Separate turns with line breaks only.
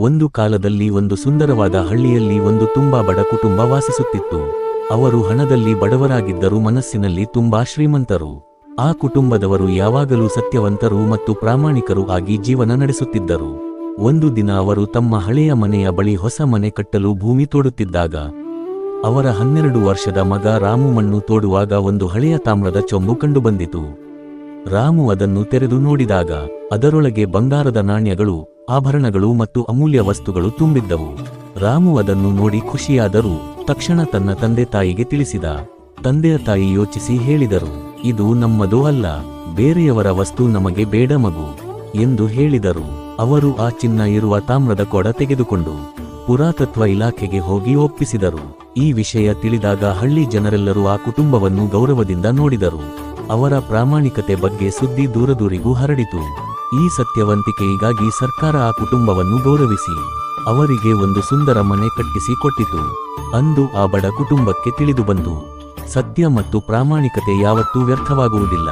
ಒಂದು ಕಾಲದಲ್ಲಿ ಒಂದು ಸುಂದರವಾದ ಹಳ್ಳಿಯಲ್ಲಿ ಒಂದು ತುಂಬಾ ಬಡ ಕುಟುಂಬ ವಾಸಿಸುತ್ತಿತ್ತು. ಅವರು ಹಣದಲ್ಲಿ ಬಡವರಾಗಿದ್ದರೂ ಮನಸ್ಸಿನಲ್ಲಿ ತುಂಬಾ ಶ್ರೀಮಂತರು. ಆ ಕುಟುಂಬದವರು ಯಾವಾಗಲೂ ಸತ್ಯವಂತರು ಮತ್ತು ಪ್ರಾಮಾಣಿಕರು ಆಗಿ ಜೀವನ ನಡೆಸುತ್ತಿದ್ದರು. ಒಂದು ದಿನ ಅವರು ತಮ್ಮ ಹಳೆಯ ಮನೆಯ ಬಳಿ ಹೊಸ ಮನೆ ಕಟ್ಟಲು ಭೂಮಿ ತೋಡುತ್ತಿದ್ದಾಗ ಅವರ 12 ವರ್ಷದ ಮಗ ರಾಮು ಮಣ್ಣು ತೋಡುವಾಗ ಒಂದು ಹಳೆಯ ತಾಮ್ರದ ಚೊಂಬು ಕಂಡುಬಂದಿತು. ರಾಮು ಅದನ್ನು ತೆರೆದು ನೋಡಿದಾಗ ಅದರೊಳಗೆ ಬಂಗಾರದ ನಾಣ್ಯಗಳು, ಆಭರಣಗಳು ಮತ್ತು ಅಮೂಲ್ಯ ವಸ್ತುಗಳು ತುಂಬಿದ್ದವು. ರಾಮು ಅದನ್ನು ನೋಡಿ ಖುಷಿಯಾದರೂ ತಕ್ಷಣ ತನ್ನ ತಂದೆ ತಾಯಿಗೆ ತಿಳಿಸಿದ. ತಂದೆಯ ತಾಯಿ ಯೋಚಿಸಿ ಹೇಳಿದರು, ಇದು ನಮ್ಮದೂ ಅಲ್ಲ, ಬೇರೆಯವರ ವಸ್ತು ನಮಗೆ ಬೇಡ ಮಗು ಎಂದು ಹೇಳಿದರು. ಅವರು ಆ ಚಿನ್ನ ಇರುವ ತಾಮ್ರದ ಕೊಡ ತೆಗೆದುಕೊಂಡು ಪುರಾತತ್ವ ಇಲಾಖೆಗೆ ಹೋಗಿ ಒಪ್ಪಿಸಿದರು. ಈ ವಿಷಯ ತಿಳಿದಾಗ ಹಳ್ಳಿ ಜನರೆಲ್ಲರೂ ಆ ಕುಟುಂಬವನ್ನು ಗೌರವದಿಂದ ನೋಡಿದರು. ಅವರ ಪ್ರಾಮಾಣಿಕತೆ ಬಗ್ಗೆ ಸುದ್ದಿ ದೂರದೂರಿಗೂ ಹರಡಿತು. ಈ ಸತ್ಯವಂತಿಕೆಗಾಗಿ ಸರ್ಕಾರ ಆ ಕುಟುಂಬವನ್ನು ಗೌರವಿಸಿ ಅವರಿಗೆ ಒಂದು ಸುಂದರ ಮನೆ ಕಟ್ಟಿಸಿ ಕೊಟ್ಟಿತು. ಅಂದು ಆ ಬಡ ಕುಟುಂಬಕ್ಕೆ ತಿಳಿದುಬಂತು, ಸತ್ಯ ಮತ್ತು ಪ್ರಾಮಾಣಿಕತೆ ಯಾವತ್ತೂ ವ್ಯರ್ಥವಾಗುವುದಿಲ್ಲ.